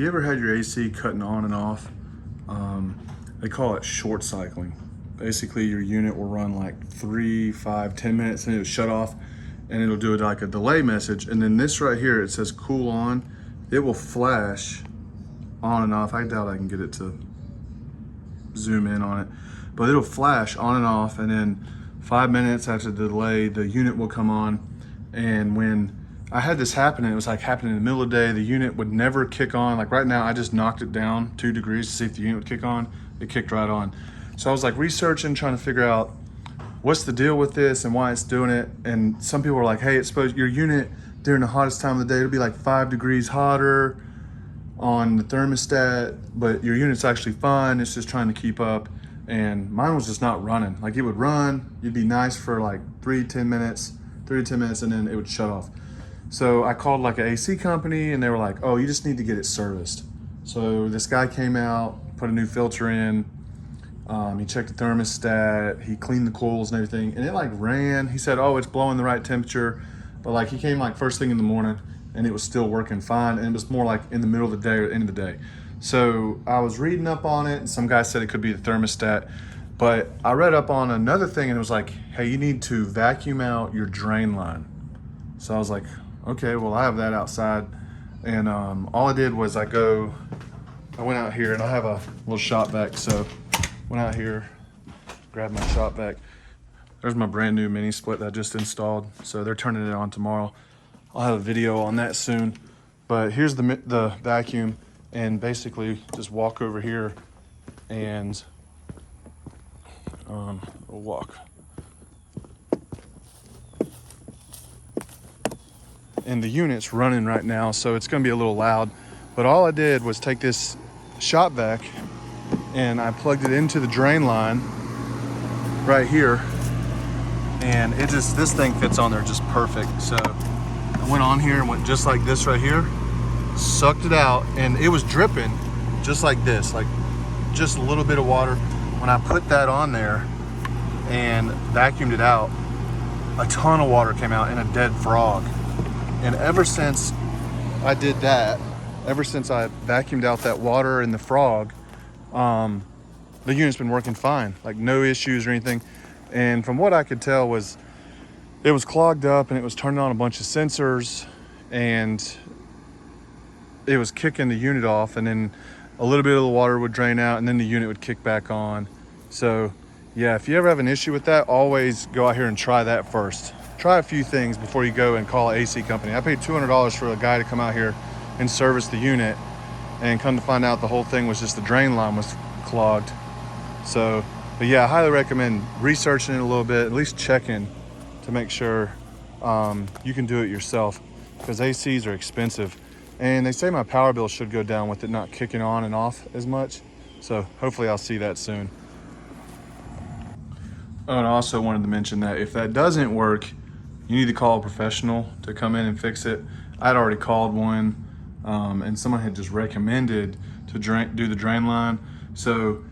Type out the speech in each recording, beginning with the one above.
you ever had your AC cutting on and off? They call it short cycling. Basically, your unit will run like 3, 5, 10 minutes and it'll shut off, and it'll do it like a delay message. And then this right here, it says cool on. It will flash on and off. I doubt I can get it to zoom in on it, but it'll flash on and off, and then 5 minutes after the delay, the unit will come on. And when I had this happen, it was like happening in the middle of the day, the unit would never kick on. Like right now, I just knocked it down 2 degrees to see if the unit would kick on. It kicked right on. So I was like researching, trying to figure out what's the deal with this and why it's doing it. And some people were like, hey, it's supposed, your unit during the hottest time of the day, it'll be like 5 degrees hotter on the thermostat, but your unit's actually fine. It's just trying to keep up. And mine was just not running. Like it would run, you'd be nice for like 3 to 10 minutes, and then it would shut off. So I called like an AC company, and they were like, oh, you just need to get it serviced. So this guy came out, put a new filter in, he checked the thermostat, he cleaned the coils and everything, and it like ran. He said, oh, it's blowing the right temperature, but like he came like first thing in the morning and it was still working fine, and it was more like in the middle of the day or end of the day. So I was reading up on it, and some guy said it could be the thermostat, but I read up on another thing and it was like, hey, you need to vacuum out your drain line. So I was like, okay, well, I have that outside. And all I did was I went out here, and I have a little shop vac. So went out here, grabbed my shop vac. There's my brand new mini split that I just installed. So they're turning it on tomorrow. I'll have a video on that soon. But here's the vacuum, and basically just walk over here and we'll walk. And the unit's running right now, so it's gonna be a little loud. But all I did was take this shop vac and I plugged it into the drain line right here, and this thing fits on there just perfect. So I went on here and went just like this right here, sucked it out, and it was dripping just like this, like just a little bit of water. When I put that on there and vacuumed it out, a ton of water came out and a dead frog. And ever since I did that, ever since I vacuumed out that water and the frog, the unit's been working fine, like no issues or anything. And from what I could tell was it was clogged up, and it was turning on a bunch of sensors, and it was kicking the unit off, and then a little bit of the water would drain out, and then the unit would kick back on. So yeah, if you ever have an issue with that, always go out here and try that first. Try a few things before you go and call an AC company. I paid $200 for a guy to come out here and service the unit, and come to find out the whole thing was just the drain line was clogged. So, but yeah, I highly recommend researching it a little bit, at least checking to make sure you can do it yourself, because ACs are expensive. And they say my power bill should go down with it not kicking on and off as much. So hopefully I'll see that soon. Oh, and I also wanted to mention that if that doesn't work, you need to call a professional to come in and fix it. I'd already called one, and someone had just recommended to do the drain line. So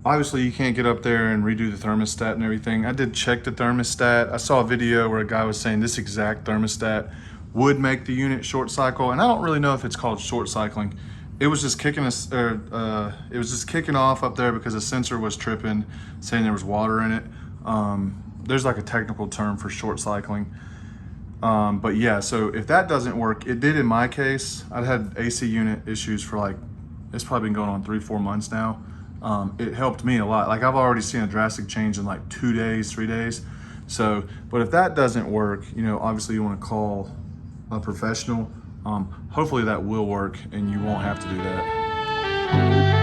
obviously you can't get up there and redo the thermostat and everything. I did check the thermostat. I saw a video where a guy was saying this exact thermostat would make the unit short cycle, and I don't really know if it's called short cycling. It was just kicking off up there because the sensor was tripping, saying there was water in it. There's like a technical term for short cycling. But yeah, so if that doesn't work, it did in my case. I'd had AC unit issues for like, it's probably been going on 3-4 months now. It helped me a lot. Like I've already seen a drastic change in like 2 days, 3 days. So, but if that doesn't work, you know, obviously you want to call a professional. Hopefully that will work and you won't have to do that.